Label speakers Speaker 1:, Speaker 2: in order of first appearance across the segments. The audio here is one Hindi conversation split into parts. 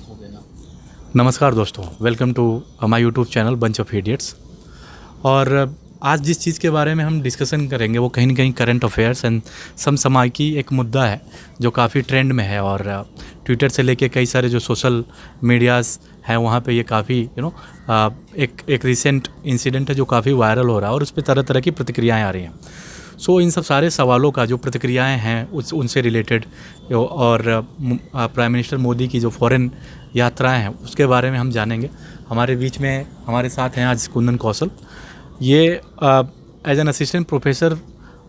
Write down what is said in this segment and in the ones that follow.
Speaker 1: हो देना।
Speaker 2: नमस्कार दोस्तों, welcome to my YouTube channel bunch of idiots. और आज जिस चीज़ के बारे में हम डिस्कशन करेंगे वो कहीं ना कहीं करंट अफेयर्स एंड समय की एक मुद्दा है जो काफ़ी ट्रेंड में है। और ट्विटर से लेके कई सारे जो सोशल मीडियाज़ हैं वहाँ पे ये काफ़ी एक रिसेंट इंसिडेंट है जो काफ़ी वायरल हो रहा है और उस पर तरह तरह की प्रतिक्रियाएँ आ रही हैं। सो इन सब सारे सवालों का जो प्रतिक्रियाएं हैं उनसे रिलेटेड और प्राइम मिनिस्टर मोदी की जो फॉरेन यात्राएं हैं उसके बारे में हम जानेंगे। हमारे बीच में हमारे साथ हैं आज कुंदन कौशल। ये एज एन असिस्टेंट प्रोफेसर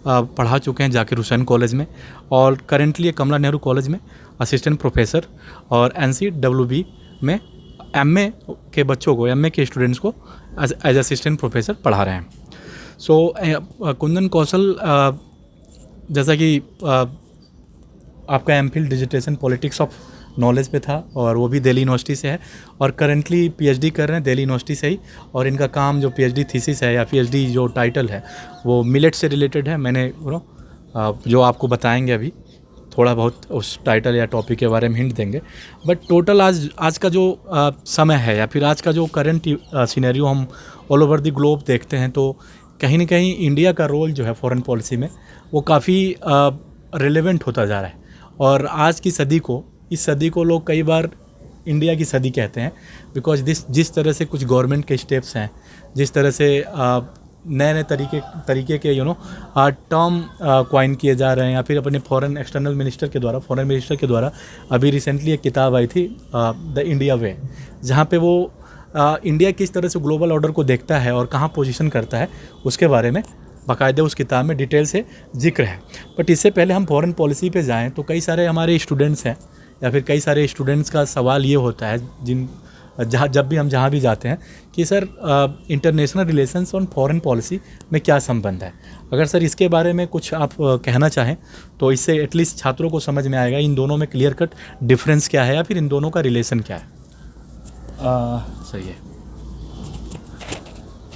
Speaker 2: पढ़ा चुके हैं जाकिर हुसैन कॉलेज में और करेंटली कमला नेहरू कॉलेज में असिस्टेंट प्रोफेसर और NCWB में MA के बच्चों को, MA के स्टूडेंट्स को एज असिस्टेंट प्रोफेसर पढ़ा रहे हैं। सो कुंदन कौशल, जैसा कि आपका MPhil digitation politics of knowledge पे था और वो भी दिल्ली यूनिवर्सिटी से है और करेंटली PhD कर रहे हैं दिल्ली यूनिवर्सिटी से ही। और इनका काम जो PhD थीसिस है या PhD जो टाइटल है वो मिलेट से रिलेटेड है। मैंने जो आपको बताएंगे अभी थोड़ा बहुत उस टाइटल या टॉपिक के बारे में हिंट देंगे। बट टोटल आज का जो समय है या फिर आज का जो करंट सिनेरियो हम ऑल ओवर द ग्लोब देखते हैं तो कहीं ना कहीं इंडिया का रोल जो है फॉरेन पॉलिसी में वो काफ़ी रिलेवेंट होता जा रहा है। और आज की सदी को, इस सदी को लोग कई बार इंडिया की सदी कहते हैं बिकॉज जिस तरह से कुछ गवर्नमेंट के स्टेप्स हैं, जिस तरह से नए नए तरीके के टर्म क्वाइन किए जा रहे हैं या फिर अपने फॉरेन मिनिस्टर के द्वारा अभी रिसेंटली एक किताब आई थी द इंडिया वे, जहाँ पे वो इंडिया किस तरह से ग्लोबल ऑर्डर को देखता है और कहाँ पोजीशन करता है उसके बारे में बाकायदा उस किताब में डिटेल से जिक्र है। बट इससे पहले हम फॉरेन पॉलिसी पे जाएं तो कई सारे हमारे स्टूडेंट्स हैं या फिर कई सारे स्टूडेंट्स का सवाल ये होता है जब भी हम जहाँ भी जाते हैं कि सर इंटरनेशनल रिलेशंस और फॉरेन पॉलिसी में क्या संबंध है। अगर सर इसके बारे में कुछ आप कहना चाहें तो इससे एटलीस्ट छात्रों को समझ में आएगा इन दोनों में क्लियर कट डिफरेंस क्या है या फिर इन दोनों का रिलेशन क्या है। सही है।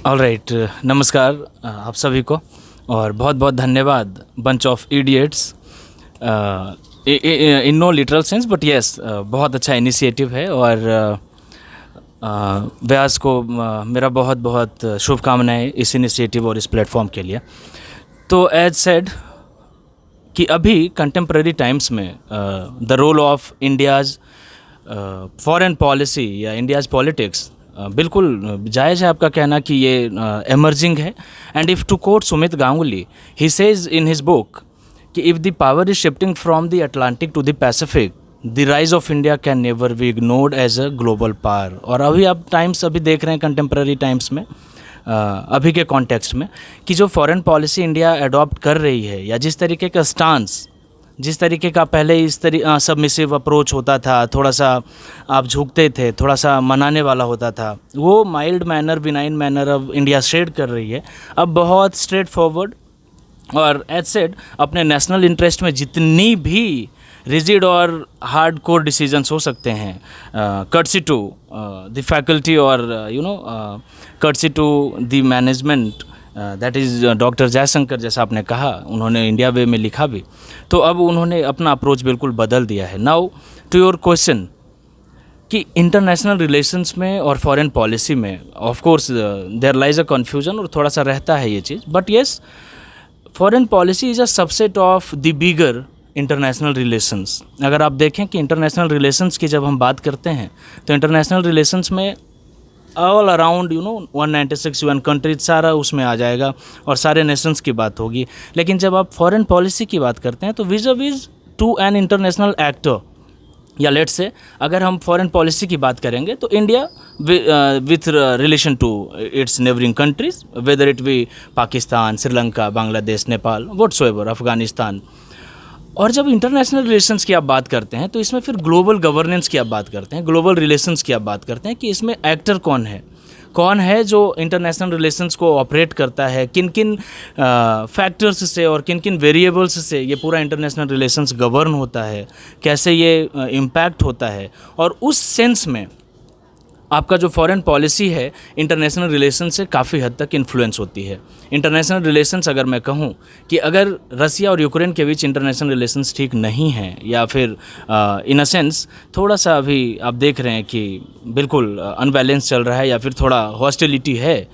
Speaker 1: ऑलराइट, नमस्कार आप सभी को और बहुत बहुत धन्यवाद bunch of idiots. In no literal sense but yes, बहुत अच्छा इनिशिएटिव है और व्यास को मेरा बहुत बहुत शुभकामनाएं इस इनिशिएटिव और इस प्लेटफॉर्म के लिए। तो एज सेड कि अभी कंटेम्प्रेरी टाइम्स में the role of India's foreign policy या इंडियाज़ पॉलिटिक्स बिल्कुल जायज़ है आपका कहना कि ये एमर्जिंग है। And if to quote Sumit Ganguly, he says in his book कि if the power is shifting from the Atlantic to the Pacific, the rise of India can never be ignored as a global power. और अभी आप टाइम्स अभी देख रहे हैं कंटेम्प्रेरी टाइम्स में अभी के कॉन्टेक्स्ट में कि जो फॉरेन पॉलिसी इंडिया अडॉप्ट कर रही है या जिस तरीके का स्टांस, जिस तरीके का पहले इस सबमिसिव अप्रोच होता था, थोड़ा सा आप झुकते थे, थोड़ा सा मनाने वाला होता था, वो माइल्ड मैनर, बिनाइन मैनर अब इंडिया शेड कर रही है। अब बहुत स्ट्रेट फॉरवर्ड और एज सेड अपने नेशनल इंटरेस्ट में जितनी भी रिजिड और हार्ड कोर डिसीजंस हो सकते हैं, कर्टसी टू द फैकल्टी और courtesy to the management, that is doctor Jaishankar, जैसा आपने कहा, उन्होंने इंडिया वे में लिखा भी, तो अब उन्होंने अपना अप्रोच बिल्कुल बदल दिया है। नाउ टू योर क्वेश्चन कि इंटरनेशनल रिलेशंस में और फॉरेन पॉलिसी में of course there lies a confusion और थोड़ा सा रहता है ये चीज़, but yes foreign policy is a subset of the bigger international relations. अगर आप देखें कि इंटरनेशनल रिलेशंस की जब हम बात करते हैं तो इंटरनेशनल रिलेशंस में ऑल अराउंड 196 UN कंट्रीज सारा उसमें आ जाएगा और सारे नेशंस की बात होगी। लेकिन जब आप फॉरेन पॉलिसी की बात करते हैं तो vis to an international actor, या लेट्स से अगर हम फॉरेन पॉलिसी की बात करेंगे तो India with relation to its neighbouring countries, whether it be Pakistan, Sri Lanka, Bangladesh, Nepal, whatsoever, Afghanistan. और जब इंटरनेशनल रिलेशंस की आप बात करते हैं तो इसमें फिर ग्लोबल गवर्नेंस की आप बात करते हैं, ग्लोबल रिलेशंस की आप बात करते हैं कि इसमें एक्टर कौन है जो इंटरनेशनल रिलेशंस को ऑपरेट करता है, किन किन फैक्टर्स से और किन किन वेरिएबल्स से ये पूरा इंटरनेशनल रिलेशंस गवर्न होता है, कैसे ये इम्पैक्ट होता है। और उस सेंस में आपका जो फॉरेन पॉलिसी है इंटरनेशनल रिलेशन से काफ़ी हद तक इन्फ्लुएंस होती है। इंटरनेशनल रिलेशंस अगर मैं कहूँ कि अगर रसिया और यूक्रेन के बीच इंटरनेशनल रिलेशंस ठीक नहीं हैं या फिर इन अ सेंस थोड़ा सा अभी आप देख रहे हैं कि बिल्कुल अनबैलेंस चल रहा है या फिर थोड़ा हॉस्टिलिटी है,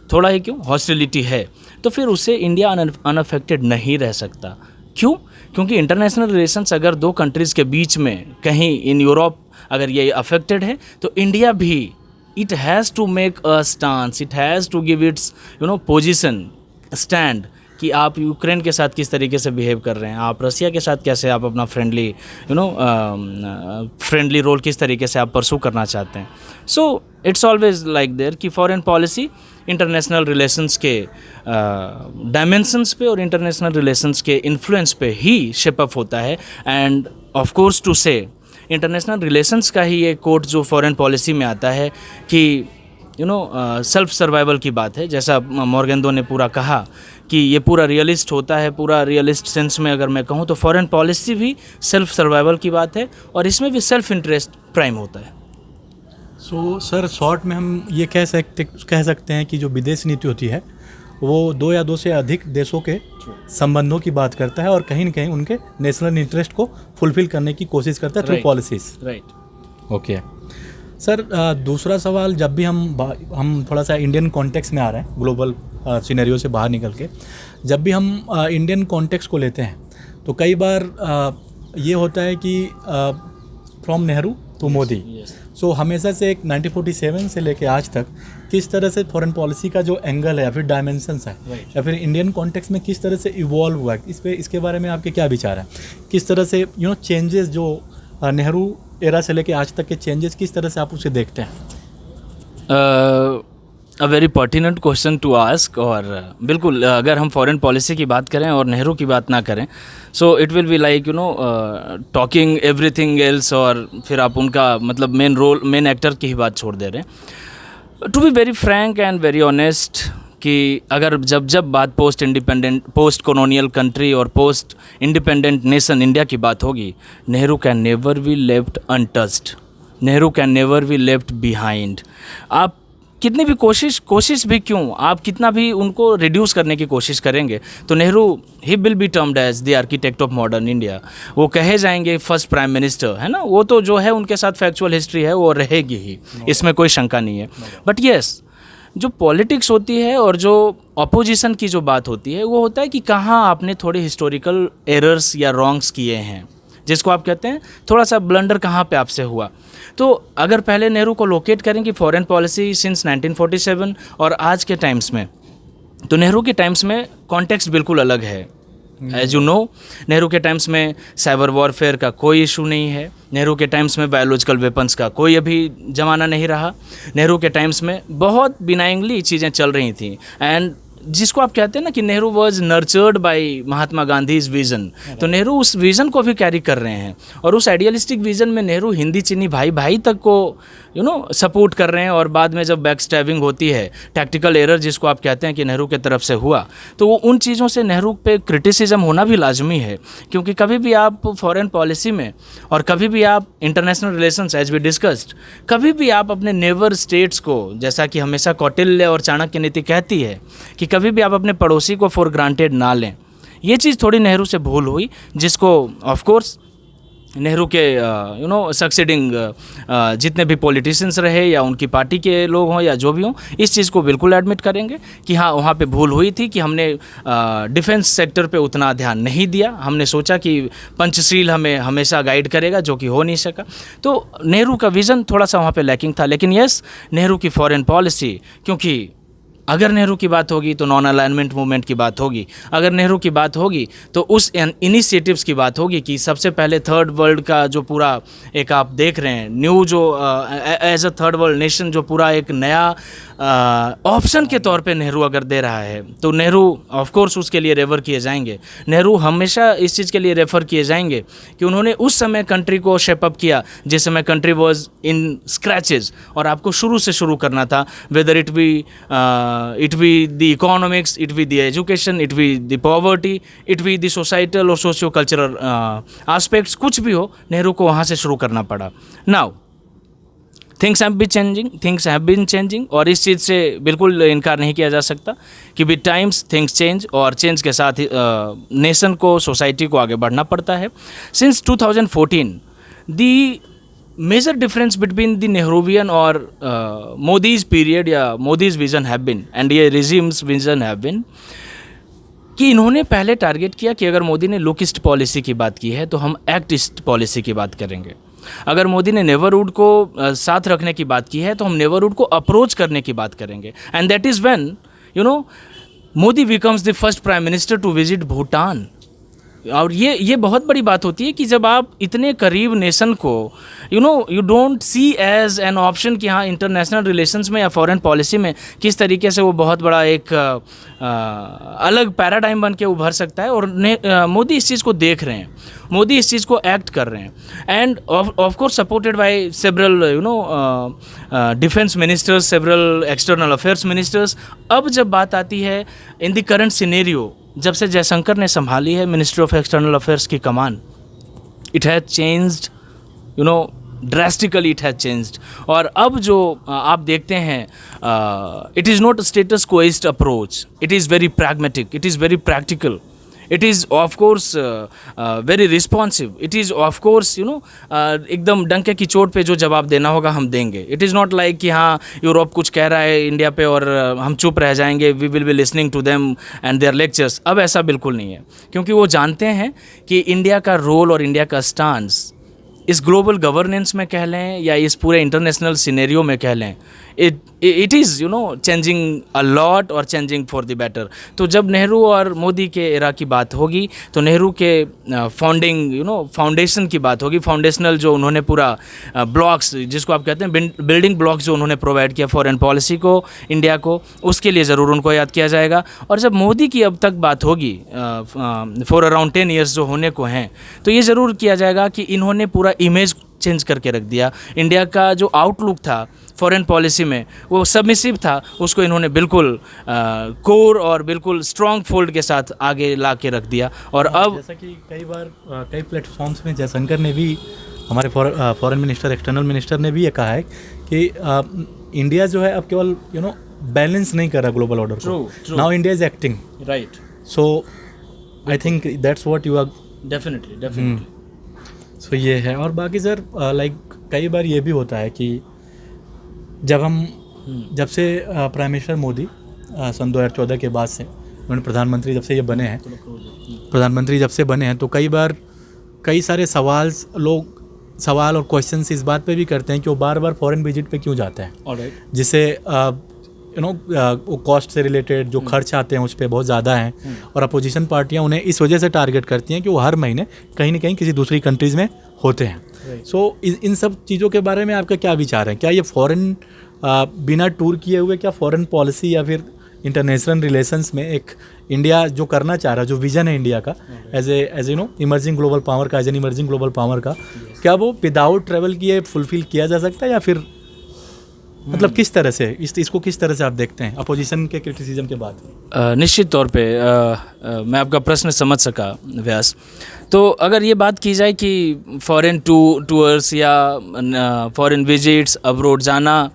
Speaker 1: थोड़ा ही क्यों हॉस्टिलिटी है, तो फिर उससे इंडिया अनअफेक्टेड नहीं रह सकता। क्यों? क्योंकि इंटरनेशनल रिलेशंस अगर दो कंट्रीज़ के बीच में कहीं इन यूरोप अगर ये अफेक्टेड है तो इंडिया भी it has to make a stance, it has to give its position stand कि आप यूक्रेन के साथ किस तरीके से बिहेव कर रहे हैं, आप रसिया के साथ कैसे आप अपना फ्रेंडली रोल किस तरीके से आप परसू करना चाहते हैं। So it's always like there कि फॉरेन पॉलिसी इंटरनेशनल रिलेशंस के डायमेंशंस पे और इंटरनेशनल रिलेशंस के इन्फ्लुएंस पे ही शेप अप होता है। एंड ऑफ कोर्स टू से इंटरनेशनल रिलेशंस का ही ये कोट जो फॉरेन पॉलिसी में आता है कि सेल्फ सर्वाइवल की बात है, जैसा मॉर्गेंदो ने पूरा कहा कि ये पूरा रियलिस्ट होता है, पूरा रियलिस्ट सेंस में अगर मैं कहूँ तो फॉरेन पॉलिसी भी सेल्फ सर्वाइवल की बात है और इसमें भी सेल्फ इंटरेस्ट प्राइम होता है।
Speaker 2: सो सर शॉर्ट में हम ये कह सकते हैं कि जो विदेश नीति होती है वो दो या दो से अधिक देशों के संबंधों की बात करता है और कहीं न कहीं उनके नेशनल इंटरेस्ट को फुलफिल करने की कोशिश करता है through policies.
Speaker 1: Right.
Speaker 2: Okay sir, दूसरा सवाल, जब भी हम थोड़ा सा इंडियन कॉन्टेक्स्ट में आ रहे हैं, ग्लोबल सिनेरियो से बाहर निकल के, जब भी हम इंडियन कॉन्टेक्स्ट को लेते हैं तो कई बार ये होता है कि फ्रॉम नेहरू टू मोदी, सो हमेशा से एक 1947 से लेके आज तक किस तरह से फॉरेन पॉलिसी का जो एंगल है या फिर डायमेंशंस है या फिर इंडियन कॉन्टेक्स्ट में किस तरह से इवॉल्व हुआ है, इसके बारे में आपके क्या विचार हैं? किस तरह से चेंजेस जो नेहरू एरा से लेके आज तक के चेंजेस किस तरह से आप उसे देखते हैं?
Speaker 1: A very pertinent question to ask. और बिल्कुल अगर हम फॉरेन पॉलिसी की बात करें और नेहरू की बात ना करें so it will be like talking everything else, और फिर आप उनका मतलब मेन एक्टर की ही बात छोड़ दे रहे हैं। To be very frank and very honest कि अगर जब बात पोस्ट कॉलोनियल कंट्री और पोस्ट इंडिपेंडेंट नेशन इंडिया की बात होगी, Nehru can never be left untouched, Nehru can never be left behind. आप कितनी भी कोशिश भी क्यों, आप कितना भी उनको रिड्यूस करने की कोशिश करेंगे तो नेहरू ही will be termed as the architect of modern India. वो कहे जाएंगे फर्स्ट प्राइम मिनिस्टर, है ना, वो तो जो है उनके साथ फैक्चुअल हिस्ट्री है वो रहेगी ही, इसमें कोई शंका नहीं है। बट येस, जो पॉलिटिक्स होती है और जो अपोजिशन की जो बात होती है वो होता है कि कहाँ आपने थोड़े हिस्टोरिकल एरर्स या रॉन्ग्स किए हैं, जिसको आप कहते हैं थोड़ा सा ब्लंडर कहाँ पे आपसे हुआ। तो अगर पहले नेहरू को लोकेट करें कि फॉरेन पॉलिसी सिंस 1947 और आज के टाइम्स में, तो नेहरू के टाइम्स में कॉन्टेक्स्ट बिल्कुल अलग है। एज यू नो, नेहरू के टाइम्स में साइबर वॉरफेयर का कोई इशू नहीं है, नेहरू के टाइम्स में बायोलॉजिकल वेपन्स का कोई अभी ज़माना नहीं रहा, नेहरू के टाइम्स में बहुत बिनाइंगली चीज़ें चल रही थी। एंड जिसको आप कहते हैं ना कि Nehru was nurtured by Mahatma Gandhi's vision, तो नेहरू उस विज़न को भी कैरी कर रहे हैं और उस आइडियलिस्टिक विज़न में नेहरू हिंदी चीनी भाई तक को सपोर्ट कर रहे हैं। और बाद में जब बैक स्टैबिंग होती है, टैक्टिकल एरर जिसको आप कहते हैं कि नेहरू के तरफ से हुआ, तो वो उन चीज़ों से नेहरू पे क्रिटिसिज्म होना भी लाजमी है। क्योंकि कभी भी आप फॉरेन पॉलिसी में और कभी भी आप international relations as we discussed, कभी भी आप अपने नेबर स्टेट्स को, जैसा कि हमेशा कौटिल्य और चाणक्य नीति कहती है कि कभी भी आप अपने पड़ोसी को फॉर ग्रांटेड ना लें, ये चीज़ थोड़ी नेहरू से भूल हुई, जिसको ऑफ कोर्स नेहरू के सक्सीडिंग जितने भी पॉलिटिशियंस रहे या उनकी पार्टी के लोग हों या जो भी हों, इस चीज़ को बिल्कुल एडमिट करेंगे कि हाँ, वहाँ पे भूल हुई थी कि हमने डिफेंस सेक्टर पे उतना ध्यान नहीं दिया। हमने सोचा कि पंचशील हमें हमेशा गाइड करेगा, जो कि हो नहीं सका। तो नेहरू का विज़न थोड़ा सा वहाँ पे लैकिंग था। लेकिन यस, नेहरू की फॉरेन पॉलिसी, क्योंकि अगर नेहरू की बात होगी तो नॉन अलाइनमेंट मूवमेंट की बात होगी, अगर नेहरू की बात होगी तो उस इनिशिएटिव्स की बात होगी कि सबसे पहले थर्ड वर्ल्ड का जो पूरा एक आप देख रहे हैं न्यू जो as a third world nation जो पूरा एक नया ऑप्शन के तौर पे नेहरू अगर दे रहा है, तो नेहरू ऑफ कोर्स उसके लिए रेफर किए जाएंगे। नेहरू हमेशा इस चीज़ के लिए रेफ़र किए जाएंगे कि उन्होंने उस समय कंट्री को शेप अप किया जिस समय कंट्री वॉज इन स्क्रैचेस, और आपको शुरू से शुरू करना था, weather it be the economics, it be the education, it be the poverty, it be the societal और सोशियो कल्चरल एस्पेक्ट्स, कुछ भी हो, नेहरू को वहाँ से शुरू करना पड़ा। Now things have been changing, और इस चीज़ से बिल्कुल इनकार नहीं किया जा सकता कि विद टाइम्स थिंग्स चेंज, और चेंज के साथ नेशन को, सोसाइटी को आगे बढ़ना पड़ता है. Since 2014 the major difference between the Nehruvian और मोदीज पीरियड या Modi's vision have been and ये रिजीम्स विजन हैव बिन कि इन्होंने पहले टारगेट किया कि अगर मोदी ने लुकिस्ट पॉलिसी की बात की है तो हम एक्टिस्ट पॉलिसी की बात करेंगे. अगर मोदी ने नेवरहुड को साथ रखने की बात की है तो हम नेवरहुड को अप्रोच करने की बात करेंगे. And that is when Modi becomes the first prime minister to visit Bhutan. और ये बहुत बड़ी बात होती है कि जब आप इतने करीब नेशन को you don't see as an option कि हाँ इंटरनेशनल रिलेशंस में या फॉरेन पॉलिसी में किस तरीके से वो बहुत बड़ा एक अलग पैराडाइम बन के उभर सकता है. और मोदी इस चीज़ को देख रहे हैं, मोदी इस चीज़ को एक्ट कर रहे हैं. End of course supported by several defence ministers, several external affairs ministers. अब जब बात आती है इन द करंट सिनेरियो, जब से जयशंकर ने संभाली है मिनिस्ट्री ऑफ एक्सटर्नल अफेयर्स की कमान, it has changed drastically, it has changed. और अब जो आप देखते हैं, it is not status quoist approach, it is very pragmatic, it is very practical, it is of course very responsive, it is of course एकदम डंके की चोट पे जो जवाब देना होगा हम देंगे. इट इज़ नॉट लाइक कि हाँ यूरोप कुछ कह रहा है इंडिया पे और हम चुप रह जाएंगे, we will be listening to them and their lectures. अब ऐसा बिल्कुल नहीं है, क्योंकि वो जानते हैं कि इंडिया का रोल और इंडिया का स्टांस इस ग्लोबल गवर्नेंस में कह लें या इस पूरे इंटरनेशनल सिनेरियो में कह लें, it is changing a lot और चेंजिंग फॉर द बेटर. तो जब नेहरू और मोदी के एरा की बात होगी तो नेहरू के फाउंडेशन की बात होगी, फाउंडेशनल जो उन्होंने पूरा ब्लॉक्स जिसको आप कहते हैं बिल्डिंग ब्लॉक्स जो उन्होंने प्रोवाइड किया फॉरेन पॉलिसी को, इंडिया को, उसके लिए ज़रूर उनको याद किया जाएगा. और जब मोदी की अब तक बात होगी फॉर अराउंड 10 ईयर्स जो होने को हैं, तो ये ज़रूर किया जाएगा कि इन्होंने पूरा इमेज चेंज करके रख दिया. इंडिया का जो आउटलुक था फॉरेन पॉलिसी में वो सबमिसिव था, उसको इन्होंने बिल्कुल कोर और बिल्कुल स्ट्रॉन्ग फोल्ड के साथ आगे ला के रख दिया. और अब
Speaker 2: जैसा कि कई बार कई प्लेटफॉर्म्स में जयशंकर ने भी, हमारे फॉरेन मिनिस्टर, एक्सटर्नल मिनिस्टर ने भी ये कहा है कि इंडिया जो है अब केवल बैलेंस नहीं कर रहा ग्लोबल ऑर्डर को. Now India is acting,
Speaker 1: right.
Speaker 2: So I think that's what you are.
Speaker 1: Definitely.
Speaker 2: So ये है. और बाकी सर लाइक कई बार ये भी होता है कि जब से प्राइम मिनिस्टर मोदी सन 2014 के बाद से उन्होंने प्रधानमंत्री जब से ये बने हैं, प्रधानमंत्री जब से बने हैं, तो कई बार कई सारे सवाल और क्वेश्चंस इस बात पे भी करते हैं कि वो बार बार फॉरेन विजिट पे क्यों जाते हैं, जिससे वो कॉस्ट से रिलेटेड जो खर्च आते हैं उस पर बहुत ज़्यादा हैं. और अपोजिशन पार्टियां उन्हें इस वजह से टारगेट करती हैं कि वो हर महीने कहीं ना कहीं किसी दूसरी कंट्रीज़ में होते हैं. सो इन सब चीज़ों के बारे में आपका क्या विचार है? क्या ये फॉरेन बिना टूर किए हुए, क्या फॉरेन पॉलिसी या फिर इंटरनेशनल रिलेशंस में एक इंडिया जो करना चाह रहा है, जो विजन है इंडिया का एज इमर्जिंग ग्लोबल पावर का, as an emerging global power का, क्या वो विदाउट ट्रैवल किए फुलफिल किया जा सकता है, या फिर मतलब किस तरह से इसको किस तरह से आप देखते हैं अपोजिशन के क्रिटिसिज्म के बाद?
Speaker 1: निश्चित तौर पे मैं आपका प्रश्न समझ सका व्यास. तो अगर ये बात की जाए कि फॉरेन टूर्स या फॉरेन विजिट्स, अब्रोड जाना,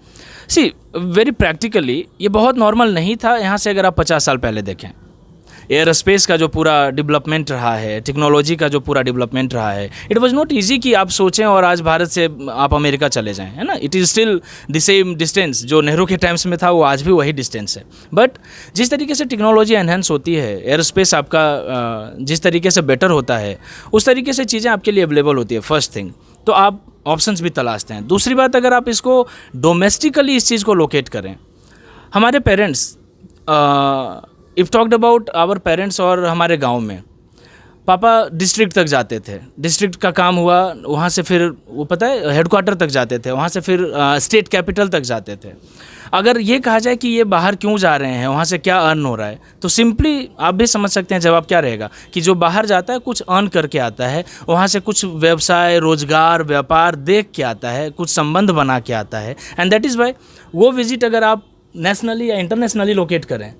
Speaker 1: सी वेरी प्रैक्टिकली ये बहुत नॉर्मल नहीं था. यहाँ से अगर आप 50 साल पहले देखें, एयर स्पेस का जो पूरा डेवलपमेंट रहा है, टेक्नोलॉजी का जो पूरा डेवलपमेंट रहा है, इट वाज नॉट इजी कि आप सोचें और आज भारत से आप अमेरिका चले जाएं, है ना. It is still the same distance जो नेहरू के टाइम्स में था, वो आज भी वही डिस्टेंस है. बट जिस तरीके से टेक्नोलॉजी एनहेंस होती है, एयर स्पेस आपका जिस तरीके से बेटर होता है, उस तरीके से चीज़ें आपके लिए अवेलेबल होती है. फर्स्ट थिंग तो आप ऑप्शंस भी तलाशते हैं. दूसरी बात, अगर आप इसको डोमेस्टिकली इस चीज़ को लोकेट करें, हमारे parents, if talked about our parents, और हमारे गांव में पापा डिस्ट्रिक्ट तक जाते थे, डिस्ट्रिक्ट का काम हुआ, वहाँ से फिर वो पता है हेडक्वार्टर तक जाते थे, वहाँ से फिर स्टेट कैपिटल तक जाते थे. अगर ये कहा जाए कि ये बाहर क्यों जा रहे हैं, वहाँ से क्या अर्न हो रहा है, तो सिंपली आप भी समझ सकते हैं जवाब क्या रहेगा कि जो बाहर जाता है कुछ अर्न करके आता है, वहाँ से कुछ व्यवसाय, रोजगार, व्यापार देख के आता है, कुछ संबंध बना के आता है. एंड दैट इज़ वाई वो विजिट अगर आप नेशनली या इंटरनेशनली लोकेट करें,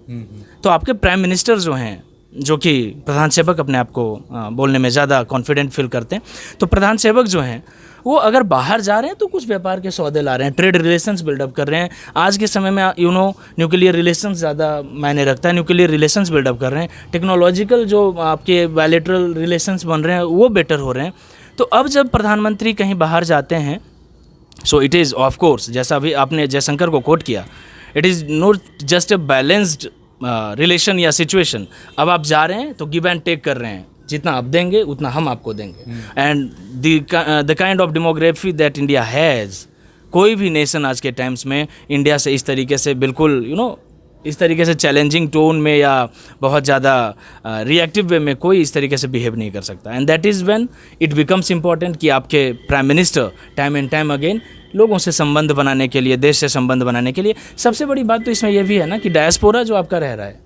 Speaker 1: तो आपके प्राइम मिनिस्टर जो हैं, जो कि प्रधान सेवक अपने आप को बोलने में ज़्यादा कॉन्फिडेंट फील करते हैं, तो प्रधान सेवक जो हैं वो अगर बाहर जा रहे हैं तो कुछ व्यापार के सौदे ला रहे हैं, ट्रेड रिलेशंस बिल्डअप कर रहे हैं। आज के समय में न्यूक्लियर रिलेशंस ज़्यादा मायने रखता है, न्यूक्लियर रिलेशंस बिल्डअप कर रहे हैं, टेक्नोलॉजिकल जो आपके बायलैटरल रिलेशंस बन रहे हैं वो बेटर हो रहे हैं। तो अब जब प्रधानमंत्री कहीं बाहर जाते हैं, so it is of course, जैसा अभी आपने जयशंकर को कोट किया, it is not just a balanced relation या सिचुएशन। अब आप जा रहे हैं तो गिव एंड टेक कर रहे हैं, जितना आप देंगे उतना हम आपको देंगे। And the kind of demography that India has, कोई भी नेशन आज के टाइम्स में इंडिया से इस तरीके से बिल्कुल इस तरीके से चैलेंजिंग टोन में या बहुत ज़्यादा रिएक्टिव वे में कोई इस तरीके से बिहेव नहीं कर सकता। And that is when it becomes important कि आपके prime minister time and time again लोगों से संबंध बनाने के लिए, देश से संबंध बनाने के लिए, सबसे बड़ी बात तो इसमें यह भी है ना कि डायस्पोरा जो आपका रह रहा है,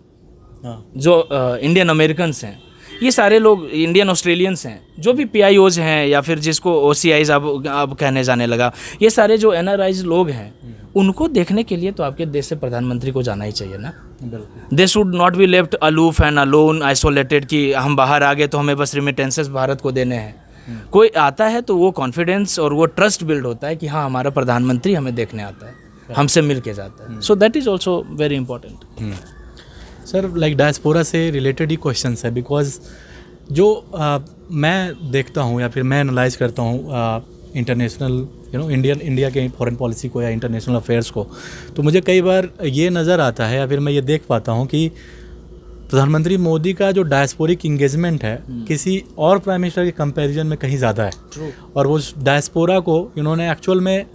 Speaker 1: जो इंडियन अमेरिकन्स हैं, ये सारे लोग इंडियन ऑस्ट्रेलियंस हैं, जो भी PIOs हैं या फिर जिसको OCIs अब कहने जाने लगा, ये सारे जो NRIs लोग हैं, उनको देखने के लिए तो आपके देश से प्रधानमंत्री को जाना ही चाहिए ना। They should not be left aloof and alone isolated कि हम बाहर आ गए तो हमें बस रिमिटेंसेस भारत को देने हैं। कोई आता है तो वो कॉन्फिडेंस और वो ट्रस्ट बिल्ड होता है कि हाँ, हमारा प्रधानमंत्री हमें देखने आता है, हमसे मिल के जाता है। So that is also very important.
Speaker 2: Sir, like diaspora से रिलेटेड ही क्वेश्चन है, बिकॉज जो मैं देखता हूँ या फिर मैं एनालाइज करता हूँ इंटरनेशनल इंडिया के फॉरेन पॉलिसी को या इंटरनेशनल अफेयर्स को, तो मुझे कई बार ये नज़र आता है या फिर मैं ये देख पाता हूँ कि प्रधानमंत्री मोदी का जो डायस्पोरिक इंगेजमेंट है किसी और प्राइम मिनिस्टर के कंपैरिजन में कहीं ज़्यादा है।
Speaker 1: True.
Speaker 2: और वो डायस्पोरा को इन्होंने एक्चुअल में,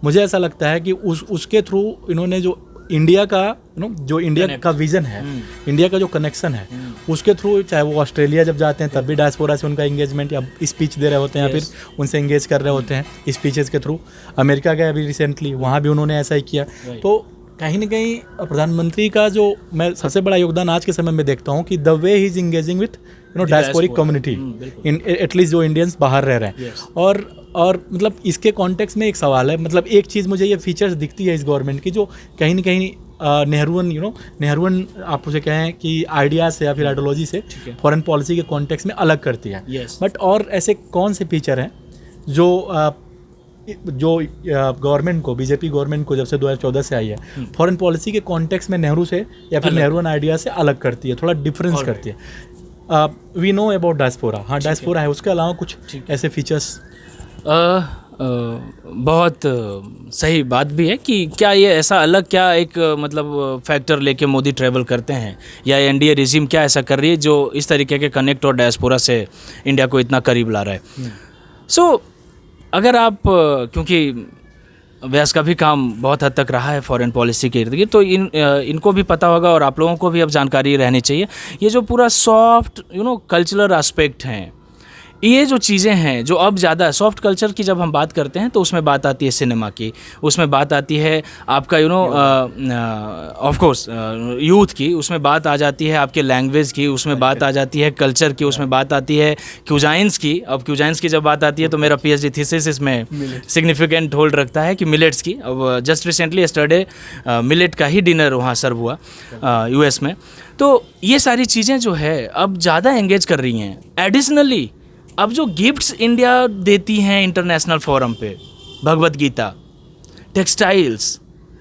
Speaker 2: मुझे ऐसा लगता है कि उसके थ्रू इन्होंने जो इंडिया का जो इंडिया का विज़न है, इंडिया का जो कनेक्शन है, उसके थ्रू, चाहे वो ऑस्ट्रेलिया जब जाते हैं तब भी डायस्पोरा से उनका इंगेजमेंट या स्पीच दे रहे होते हैं या फिर उनसे इंगेज कर रहे होते हैं स्पीचेस के थ्रू। अमेरिका गए अभी रिसेंटली, वहाँ भी उन्होंने ऐसा ही किया। तो कहीं ना कहीं प्रधानमंत्री का जो मैं सबसे बड़ा योगदान आज के समय में देखता हूँ कि the way he is engaging with diasporic community in at least जो इंडियंस बाहर रह रहे हैं। और मतलब इसके कॉन्टेक्स्ट में एक सवाल है, मतलब एक चीज़ मुझे ये फीचर्स दिखती है इस गवर्नमेंट की जो कहीं ना कहीं नेहरूअन आप उसे कहें कि आइडियाज़ से या फिर आइडियोलॉजी से फॉरेन पॉलिसी के कॉन्टेक्स्ट में अलग करती है। बट और ऐसे कौन से फीचर हैं जो गवर्नमेंट को, बीजेपी गवर्नमेंट को जब से 2014 से आई है, फॉरेन पॉलिसी के कॉन्टेक्स्ट में नेहरू से या फिर नेहरूअन आइडिया से अलग करती है, थोड़ा डिफरेंस करती है। वी नो अबाउट डायस्पोरा, हाँ डायस्पोरा है, उसके अलावा कुछ ऐसे फीचर्स?
Speaker 1: बहुत सही बात भी है कि क्या ये ऐसा अलग क्या एक मतलब फैक्टर लेके मोदी ट्रैवल करते हैं या एनडीए रिजीम क्या ऐसा कर रही है जो इस तरीके के कनेक्ट और डायस्पोरा से इंडिया को इतना करीब ला रहा है। सो अगर आप, क्योंकि व्यास का भी काम बहुत हद तक रहा है फॉरेन पॉलिसी के इर्द गिर्द, तो इनको भी पता होगा और आप लोगों को भी अब जानकारी रहनी चाहिए। ये जो पूरा सॉफ्ट कल्चरल एस्पेक्ट हैं, ये जो चीज़ें हैं जो अब ज़्यादा सॉफ्ट कल्चर की जब हम बात करते हैं तो उसमें बात आती है सिनेमा की, उसमें बात आती है आपका ऑफ कोर्स यूथ की, उसमें बात आ जाती है आपके लैंग्वेज की, उसमें बात आ जाती है कल्चर की, उसमें बात आती है क्यूजाइंस की। अब क्यूजाइंस की जब बात आती है तो मेरा PhD थीसिस इसमें सिग्निफिकेंट होल्ड रखता है कि मिलेट्स की। अब जस्ट रिसेंटली यस्टरडे मिलेट का ही डिनर वहाँ सर्व हुआ US में। तो ये सारी चीज़ें जो है अब ज़्यादा एंगेज कर रही हैं। एडिशनली अब जो गिफ्ट्स इंडिया देती हैं इंटरनेशनल फोरम पे, Bhagavad Gita, textiles,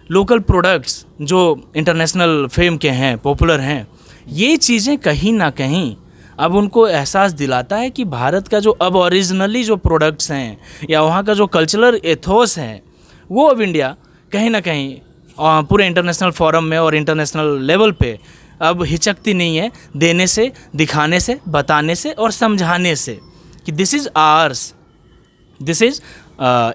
Speaker 1: local products जो इंटरनेशनल फेम के हैं, पॉपुलर हैं, ये चीज़ें कहीं ना कहीं अब उनको एहसास दिलाता है कि भारत का जो अब ओरिजिनली जो प्रोडक्ट्स हैं या वहाँ का जो कल्चरल एथोस है वो अब इंडिया कहीं ना कहीं पूरे इंटरनेशनल फोरम में और इंटरनेशनल लेवल पे अब हिचकती नहीं है देने से, दिखाने से, बताने से और समझाने से कि this is ours, this is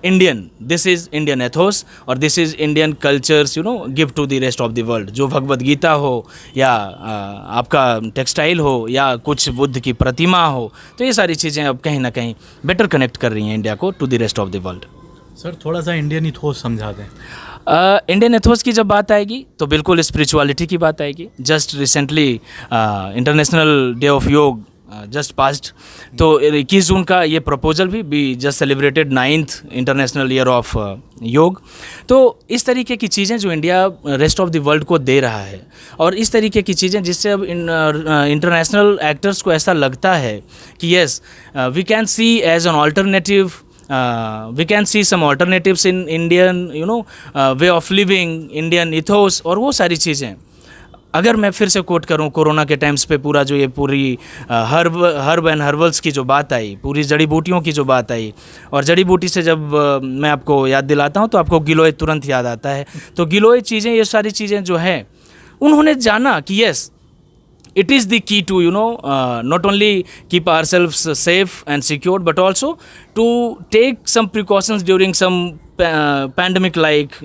Speaker 1: Indian, this is Indian ethos और this is Indian cultures give to the rest of the world. जो भगवत गीता हो या आपका टेक्सटाइल हो या कुछ बुद्ध की प्रतिमा हो, तो ये सारी चीज़ें अब कहीं ना कहीं बेटर कनेक्ट कर रही हैं इंडिया को to the rest of the world.
Speaker 2: Sir थोड़ा सा इंडियन इथोस समझा दें।
Speaker 1: इंडियन एथोस की जब बात आएगी तो बिल्कुल स्पिरिचुअलिटी की बात आएगी। Just recently international day of योग जस्ट पास्ट, तो 21 जून का ये प्रपोजल भी just celebrated 9th international year of योग। तो इस तरीके की चीज़ें जो India rest of the world को दे रहा है और इस तरीके की चीज़ें जिससे अब इंटरनेशनल एक्टर्स को ऐसा लगता है कि yes we can see as an alternative we can see some alternatives in Indian way of living, Indian ethos और वो सारी चीज़ें। अगर मैं फिर से कोट करूं, कोरोना के टाइम्स पे पूरा जो ये पूरी हर्ब एंड हर्बल्स की जो बात आई, पूरी जड़ी बूटियों की जो बात आई, और जड़ी बूटी से जब मैं आपको याद दिलाता हूं तो आपको गिलोय तुरंत याद आता है। तो गिलोय चीज़ें, ये सारी चीज़ें जो हैं, उन्होंने जाना कि yes, it is the key to not only keep ourselves safe and secured, but also to take some precautions during some pandemic like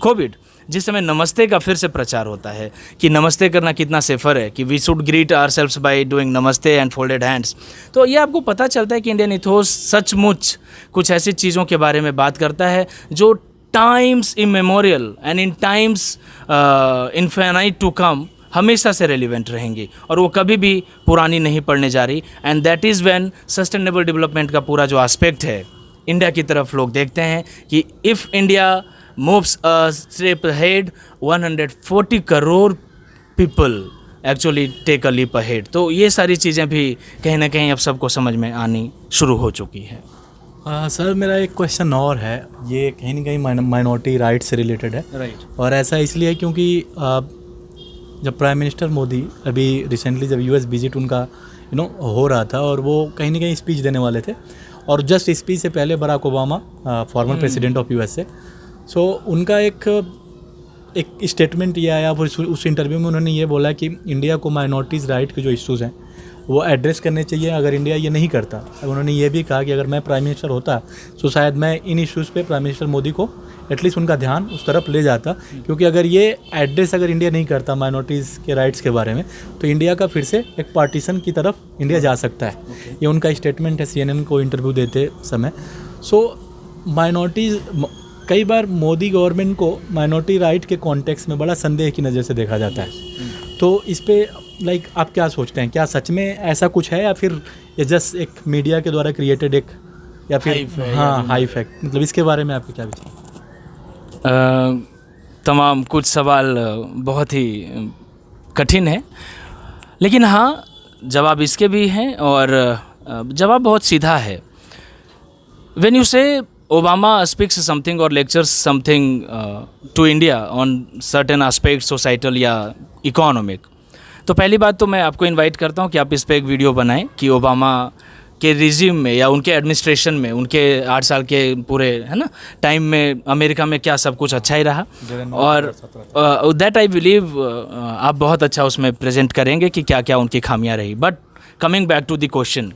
Speaker 1: COVID, जिस समय नमस्ते का फिर से प्रचार होता है कि नमस्ते करना कितना सेफर है, कि we should greet ourselves by doing namaste and folded hands. तो ये आपको पता चलता है कि इंडियन इथोस सचमुच कुछ ऐसी चीज़ों के बारे में बात करता है जो times immemorial and in times infinite to come हमेशा से रेलिवेंट रहेंगी, और वो कभी भी पुरानी नहीं पड़ने जा रही। And that is when sustainable development का पूरा जो एस्पेक्ट है इंडिया की तरफ लोग देखते हैं कि if India moves a step ahead, 140 crore people actually take a leap ahead. तो ये सारी चीज़ें भी कहीं ना कहीं अब सबको समझ में आनी शुरू हो चुकी है।
Speaker 2: सर मेरा एक क्वेश्चन और है, ये कहीं ना कहीं माइनॉरिटी राइट से रिलेटेड है।
Speaker 1: राइट।
Speaker 2: और ऐसा इसलिए क्योंकि जब प्राइम मिनिस्टर मोदी अभी रिसेंटली जब यूएस विजिट उनका हो रहा था, और वो कहीं ना कहीं स्पीच देने वाले थे, और जस्ट स्पीच से पहले Barack Obama former president of USA, so उनका एक स्टेटमेंट ये आया, उस इंटरव्यू में उन्होंने ये बोला कि इंडिया को माइनॉरिटीज़ राइट के जो इश्यूज़ हैं वो एड्रेस करने चाहिए। अगर इंडिया ये नहीं करता, उन्होंने ये भी कहा कि अगर मैं प्राइम मिनिस्टर होता तो शायद मैं इन इश्यूज़ पे प्राइम मिनिस्टर मोदी को एटलीस्ट उनका ध्यान उस तरफ ले जाता, क्योंकि अगर ये एड्रेस अगर इंडिया नहीं करता माइनॉरिटीज़ के राइट्स के बारे में, तो इंडिया का फिर से एक पार्टीशन की तरफ इंडिया जा सकता है। ये उनका स्टेटमेंट है CNN को इंटरव्यू देते समय। सो माइनॉरिटीज़, कई बार मोदी गवर्नमेंट को माइनॉरिटी राइट के कॉन्टेक्स्ट में बड़ा संदेह की नज़र से देखा जाता है। तो इस पर आप क्या सोचते हैं, क्या सच में ऐसा कुछ है, या फिर ये जस्ट एक मीडिया के द्वारा क्रिएटेड एक, या फिर हाई फैक्ट, मतलब इसके बारे में आपके क्या विचार?
Speaker 1: तमाम कुछ सवाल बहुत ही कठिन है, लेकिन हाँ, जवाब इसके भी हैं, और जवाब बहुत सीधा है। व्हेन यू से Obama speaks something or lectures something to India on certain aspects societal या economic, तो पहली बात तो मैं आपको इनवाइट करता हूँ कि आप इस पे एक वीडियो बनाएं कि ओबामा के रिज्यूम में या उनके एडमिनिस्ट्रेशन में, उनके 8 साल के पूरे टाइम में अमेरिका में क्या सब कुछ अच्छा ही रहा, और दैट आई बिलीव आप बहुत अच्छा उसमें प्रेजेंट करेंगे कि क्या क्या उनकी खामियां रही। But coming back to the question,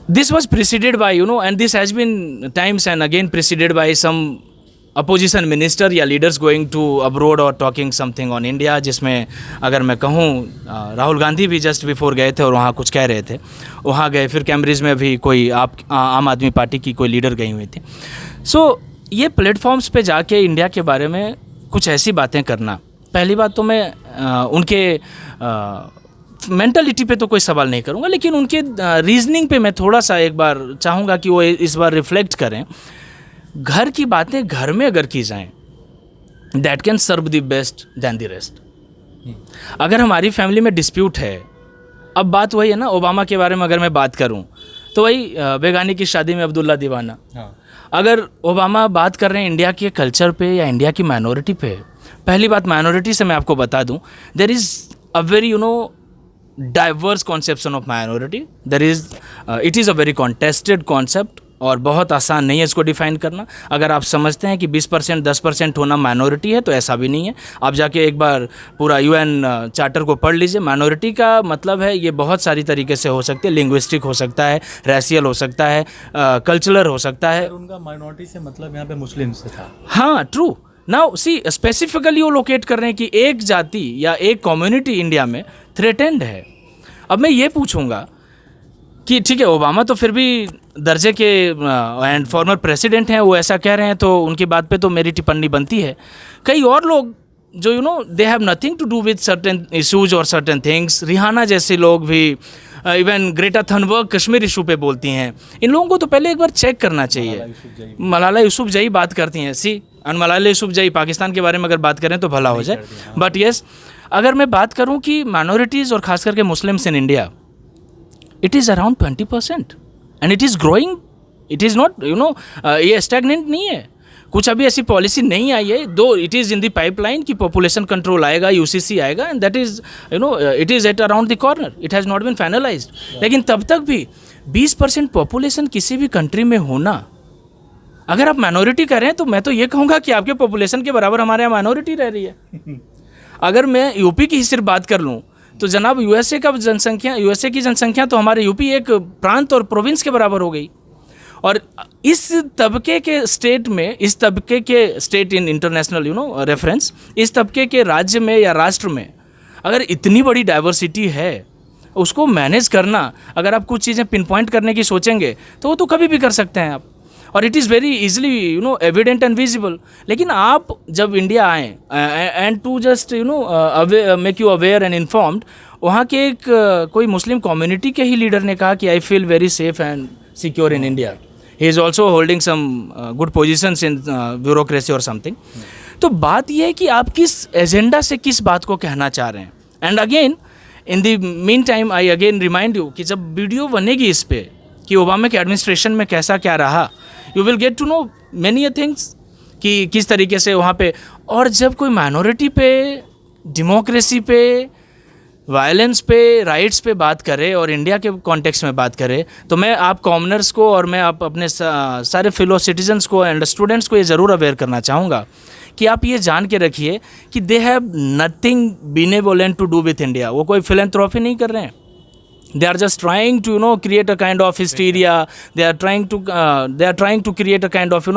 Speaker 1: this was preceded by and this has been times and again preceded by some opposition minister या leaders going to abroad or talking something on India, जिसमें अगर मैं कहूँ राहुल गांधी भी जस्ट बिफोर गए थे और वहाँ कुछ कह रहे थे, वहाँ गए, फिर कैम्ब्रिज में भी कोई आम आदमी पार्टी की कोई लीडर गई हुई थी। सो ये प्लेटफॉर्म्स पे जाके इंडिया के बारे में कुछ ऐसी बातें करना, पहली बात तो मैं उनके मेंटलिटी पे तो कोई सवाल नहीं करूँगा, लेकिन उनके रीजनिंग पे मैं थोड़ा सा एक बार चाहूँगा कि वो इस बार रिफ्लेक्ट करें। घर की बातें घर में अगर की जाएं, that can serve the best than the rest. अगर हमारी फैमिली में डिस्प्यूट है, अब बात वही है ना, ओबामा के बारे में अगर मैं बात करूँ तो वही बेगानी की शादी में अब्दुल्ला दीवाना। अगर ओबामा बात कर रहे हैं इंडिया के कल्चर पे या इंडिया की माइनॉरिटी पे, पहली बात माइनॉरिटी से मैं आपको बता दूं, there is a very diverse conception of minority. It is a very contested concept और बहुत आसान नहीं है इसको डिफाइन करना। अगर आप समझते हैं कि 20% 10% होना माइनॉरिटी है, तो ऐसा भी नहीं है। आप जाके एक बार पूरा UN चार्टर को पढ़ लीजिए। माइनॉरिटी का मतलब है ये बहुत सारी तरीके से हो सकते हैं, लिंग्विस्टिक हो सकता है, रेशियल हो सकता है, कल्चरल हो सकता है।
Speaker 2: उनका माइनॉरिटी से मतलब यहाँ पे मुस्लिम से था।
Speaker 1: हाँ, ट्रू। नाउ सी, स्पेसिफिकली वो लोकेट कर रहे हैं कि एक जाति या एक कम्युनिटी इंडिया में थ्रेटेंड है। अब मैं ये पूछूंगा कि ठीक है, ओबामा तो फिर भी दर्जे के एंड फॉर्मर प्रेसिडेंट हैं, वो ऐसा कह रहे हैं, तो उनकी बात पे तो मेरी टिप्पणी बनती है। कई और लोग जो they have nothing to do with certain issues और सर्टेन थिंग्स, रिहाना जैसे लोग भी, even Greta Thunberg Kashmir issue पे बोलती हैं। इन लोगों को तो पहले एक बार चेक करना चाहिए। मलाला यूसुफजई बात करती हैं, सी, मलाला यूसुफजई पाकिस्तान के बारे में अगर बात करें तो भला हो जाए। बट येस, अगर मैं बात करूं कि माइनॉरिटीज़ और ख़ास करके Muslims in India, it is around 20%। And it is growing, it is not ये स्टैगनेंट नहीं है, कुछ अभी ऐसी पॉलिसी नहीं आई है, though it is in the pipeline कि पॉपुलेशन कंट्रोल आएगा, यूसीसी आएगा, and that is it is at around the corner, it has not been finalised. लेकिन तब तक भी 20% पॉपुलेशन किसी भी कंट्री में होना, अगर आप माइनॉरिटी कर रहे हैं तो मैं तो ये कहूँगा कि आपके पॉपुलेशन के बराबर हमारे यहाँ माइनॉरिटी रह रही है। अगर मैं यूपी की ही सिर्फ बात कर लूँ तो जनाब यूएसए की जनसंख्या तो हमारे यूपी एक प्रांत और प्रोविंस के बराबर हो गई। और इस तबके के स्टेट में, इस तबके के स्टेट इन इंटरनेशनल रेफरेंस, इस तबके के राज्य में या राष्ट्र में अगर इतनी बड़ी डाइवर्सिटी है, उसको मैनेज करना, अगर आप कुछ चीज़ें पिन पॉइंट करने की सोचेंगे तो वो तो कभी भी कर सकते हैं आप, और it is very easily evident and visible. लेकिन आप जब इंडिया आएँ and to just make you aware and informed, वहाँ के एक कोई मुस्लिम कम्युनिटी के ही लीडर ने कहा कि I feel very safe and secure in India, he is also holding some good positions in bureaucracy और समथिंग। तो बात यह है कि आप किस एजेंडा से किस बात को कहना चाह रहे हैं। And again in the mean time I again remind you कि जब वीडियो बनेगी इस पे कि ओबामा के एडमिनिस्ट्रेशन में कैसा क्या रहा, you will get to know many things कि किस तरीके से वहाँ पे, और जब कोई माइनॉरिटी पे, डेमोक्रेसी पे, वायलेंस पे, राइट्स पे बात करे और इंडिया के कॉन्टेक्स्ट में बात करे, तो मैं आप कॉमनर्स को और मैं आप अपने सारे फेलो सिटीजन्स को एंड स्टूडेंट्स को ये ज़रूर अवेयर करना चाहूँगा कि आप ये जान के रखिए कि they have nothing benevolent to do with India. वो कोई फिलैंथ्रोपी नहीं कर रहे हैं, they are just trying to create a kind of hysteria, they are trying to create a kind of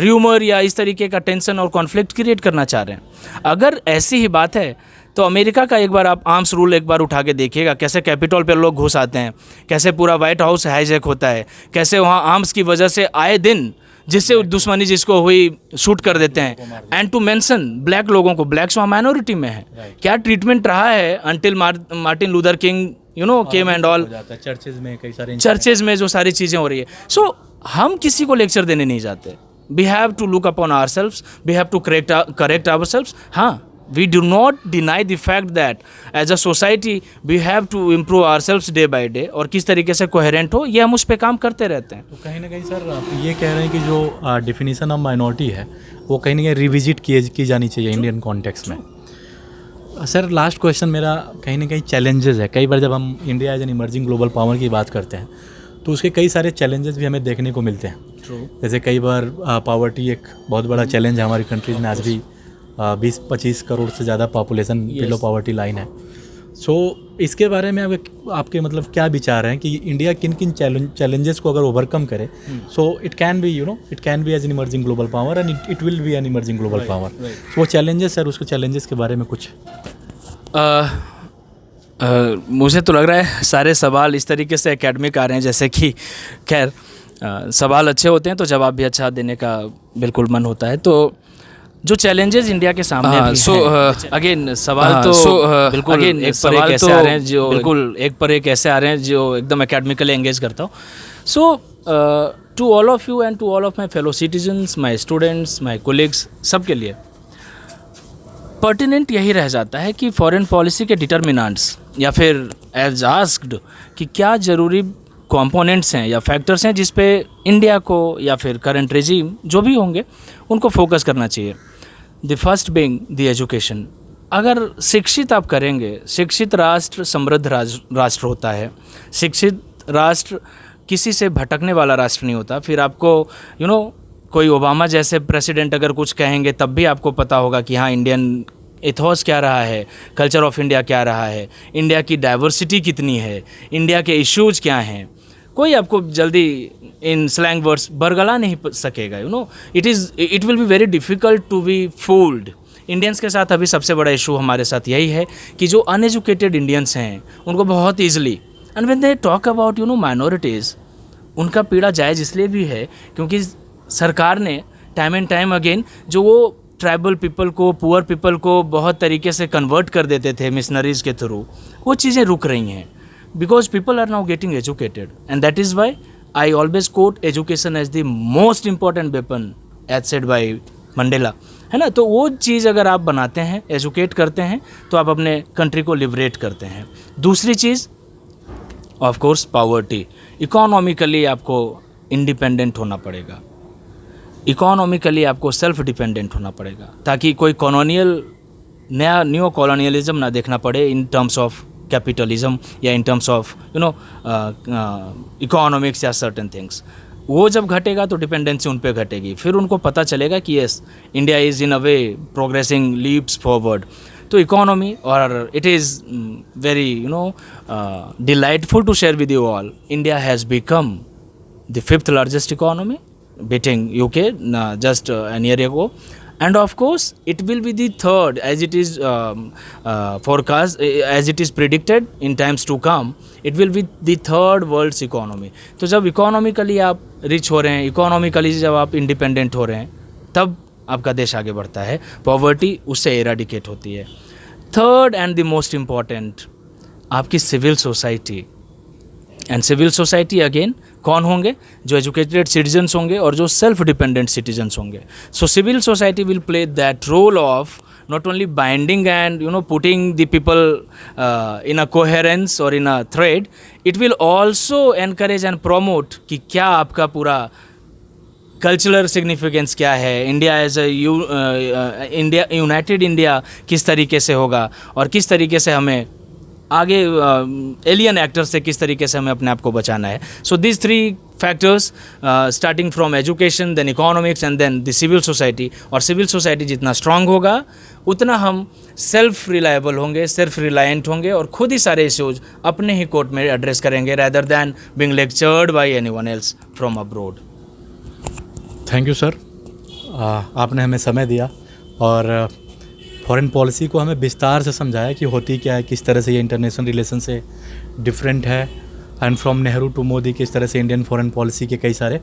Speaker 1: rumor या इस तरीके का टेंशन और कॉन्फ्लिक्ट क्रिएट करना चाह रहे हैं। अगर ऐसी ही बात है तो अमेरिका का एक बार आप आर्म्स रूल एक बार उठा के देखिएगा, कैसे कैपिटल पर लोग घुस आते हैं, कैसे पूरा व्हाइट हाउस हाईजैक होता है, कैसे वहाँ आर्म्स की वजह से आए दिन जिससे दुश्मनी जिसको हुई शूट कर देते हैं। एंड टू मेंशन ब्लैक लोगों को, ब्लैक्स वहाँ माइनॉरिटी में है, क्या ट्रीटमेंट रहा है until Martin Luther king came and all, churches में जो सारी चीज़ें हो रही है। सो हम किसी को लेक्चर देने नहीं जाते, we have to look upon ourselves, we have to correct ourselves. हाँ, we do not deny the fact that as a society we have to improve ourselves day by day, और किस तरीके से कोहेरेंट हो, ये हम उस पर काम करते रहते हैं।
Speaker 2: तो कहीं ना कहीं सर आप ये कह रहे हैं कि जो डिफिनीसन ऑफ माइनॉरिटी है वो कहीं ना कहीं रिविजिट की जानी चाहिए इंडियन कॉन्टेक्स्ट में। सर लास्ट क्वेश्चन मेरा कहीं ना कहीं चैलेंजेस है। कई बार जब हम India as an emerging global power की बात करते हैं तो उसके कई सारे चैलेंजेस भी हमें देखने को मिलते हैं। जैसे कई बार पावर्टी एक बहुत बड़ा चैलेंज है हमारी कंट्रीज में, आज भी 20-25 करोड़ से ज़्यादा पॉपुलेशन बिलो पावर्टी लाइन है। सो इसके बारे में आपके मतलब क्या विचार हैं कि इंडिया किन किन चैलेंजेस को अगर ओवरकम करे, so it can be it can be as an emerging global power and it will be an emerging global power. वो चैलेंजेस सर, उसको चैलेंजेस के बारे में कुछ
Speaker 1: मुझे तो लग रहा है सारे सवाल इस तरीके से एकेडमिक आ रहे हैं जैसे कि, खैर सवाल अच्छे होते हैं तो जवाब भी अच्छा देने का बिल्कुल मन होता है। तो जो चैलेंजेस इंडिया के सामने अगेन सवाल तो बिल्कुल अगेन एक पर एक ऐसे आ रहे हैं जो बिल्कुल एक पर एक ऐसे आ रहे हैं जो एकदम एकेडमिकली एंगेज करता हूँ। So to all of you and to all of my fellow citizens, my students, my colleagues, सबके लिए पर्टिनेंट यही रह जाता है कि फॉरेन पॉलिसी के डिटर्मिनेंट्स या फिर एज आस्क्ड कि क्या ज़रूरी कंपोनेंट्स हैं या फैक्टर्स हैं जिस पे इंडिया को या फिर करंट रेजिम जो भी होंगे उनको फोकस करना चाहिए। The first being the education. अगर शिक्षित आप करेंगे, शिक्षित राष्ट्र समृद्ध राष्ट्र होता है। शिक्षित राष्ट्र किसी से भटकने वाला राष्ट्र नहीं होता। फिर आपको कोई ओबामा जैसे प्रेसिडेंट अगर कुछ कहेंगे तब भी आपको पता होगा कि हाँ इंडियन एथोस क्या रहा है, कल्चर ऑफ इंडिया क्या रहा है, इंडिया की डाइवर्सिटी कितनी है, इंडिया के इश्यूज़ क्या हैं। कोई आपको जल्दी इन स्लैंग वर्ड्स बरगला नहीं सकेगा। It will be very difficult to be fooled. Indians के साथ अभी सबसे बड़ा इशू हमारे साथ यही है कि जो अनएजुकेटेड इंडियंस हैं उनको बहुत easily, and when they talk about minorities, उनका पीड़ा जायज़ इसलिए भी है क्योंकि सरकार ने टाइम एंड टाइम अगेन जो वो ट्राइबल पीपल को, पुअर पीपल को बहुत तरीके से कन्वर्ट कर देते थे मिशनरीज़ के थ्रू, वो चीज़ें रुक रही हैं because people are now getting educated, and that is why I always quote education as the most important weapon as said by Mandela, है ना। तो वो चीज़ अगर आप बनाते हैं, एजुकेट करते हैं, तो आप अपने कंट्री को लिबरेट करते हैं। दूसरी चीज़ ऑफ कोर्स पावर्टी। इकोनॉमिकली आपको इंडिपेंडेंट होना पड़ेगा, इकोनॉमिकली आपको सेल्फ डिपेंडेंट होना पड़ेगा, ताकि कोई कॉलोनियल नया न्यू कॉलोनियलिज्म ना देखना पड़े इन टर्म्स ऑफ कैपिटलिज्म या इन टर्म्स ऑफ इकोनॉमिक्स या सर्टेन थिंग्स। वो जब घटेगा तो डिपेंडेंसी उन पे घटेगी, फिर उनको पता चलेगा कि yes India is in a way progressing leaps forward. तो इकोनॉमी, और it is very delightful to share with you all, India has become the 5th largest economy, beating UK just an year ago, and of course it will be the 3rd as it is forecast, as it is predicted in times to come, it will be the 3rd world's economy। तो जब इकोनॉमिकली आप रिच हो रहे हैं, इकोनॉमिकली जब आप इंडिपेंडेंट हो रहे हैं, तब आपका देश आगे बढ़ता है, पॉवर्टी उससे एराडिकेट होती है। 3rd and the most important, आपकी civil society. And civil society again कौन होंगे? जो एजुकेटेड सिटीजन्स होंगे और जो सेल्फ डिपेंडेंट सिटीजन्स होंगे। So civil society will play that role of not only binding and putting the people in a coherence or in a thread, it will also encourage and promote कि क्या आपका पूरा कल्चरल सिग्निफिकेंस क्या है, India as a India, united India किस तरीके से होगा, और किस तरीके से हमें आगे एलियन एक्टर्स से किस तरीके से हमें अपने आप को बचाना है। So this 3 factors, starting from education, then economics and then the civil society. और सिविल सोसाइटी जितना स्ट्रांग होगा उतना हम सेल्फ रिलायबल होंगे, सेल्फ रिलायंट होंगे, और खुद ही सारे इश्यूज अपने ही कोर्ट में एड्रेस करेंगे, rather than being lectured by anyone else from abroad.
Speaker 2: Thank you sir, आपने हमें समय दिया और फॉरेन पॉलिसी को हमें विस्तार से समझाया कि होती क्या है, किस तरह से ये इंटरनेशनल रिलेशन से डिफरेंट है, and from Nehru to Modi किस तरह से इंडियन फॉरेन पॉलिसी के कई सारे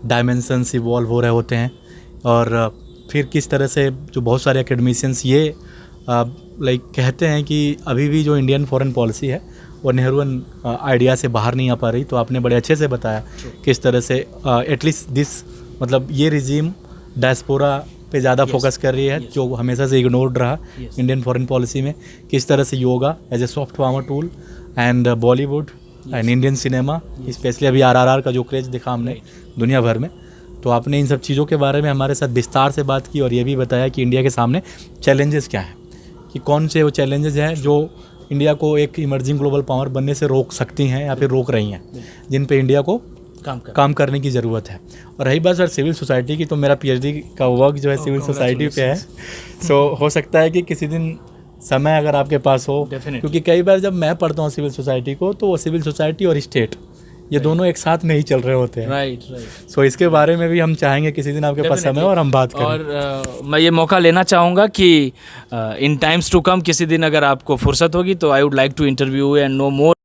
Speaker 2: डायमेंशंस इवॉल्व हो रहे होते हैं, और फिर किस तरह से जो बहुत सारे एकेडमिशियंस ये कहते हैं कि अभी भी जो इंडियन फॉरेन पॉलिसी है वो नेहरूअन आइडिया से बाहर नहीं आ पा रही। तो आपने बड़े अच्छे से बताया किस तरह से एटलीस्ट दिस मतलब ये रिजीम डायस्पोरा पे ज़्यादा फोकस कर रही है, जो हमेशा से इग्नोर्ड रहा इंडियन फॉरेन पॉलिसी में। किस तरह से yoga as a soft power tool and Bollywood and Indian cinema, specially अभी RRR का जो क्रेज दिखा हमने दुनिया भर में, तो आपने इन सब चीज़ों के बारे में हमारे साथ विस्तार से बात की, और ये भी बताया कि इंडिया के सामने चैलेंजेस क्या हैं, कि कौन से वो चैलेंजेस हैं जो इंडिया को एक इमर्जिंग ग्लोबल पावर बनने से रोक सकती हैं या फिर रोक रही हैं, जिन पे इंडिया को काम करने की ज़रूरत है। और रही बात सर सिविल सोसाइटी की, तो मेरा PhD का वर्क जो है सिविल सोसाइटी पे है। सो हो सकता है कि किसी दिन समय अगर आपके पास हो, क्योंकि कई बार जब मैं पढ़ता हूँ सिविल सोसाइटी को, तो वो सिविल सोसाइटी और स्टेट ये दोनों एक साथ नहीं चल रहे होते हैं। राइट। सो इसके बारे में भी हम चाहेंगे किसी दिन आपके पास समय और हम बात करें।
Speaker 1: और मैं ये मौका लेना चाहूँगा कि इन टाइम्स टू कम किसी दिन अगर आपको फुर्सत होगी तो I would like to interview and no more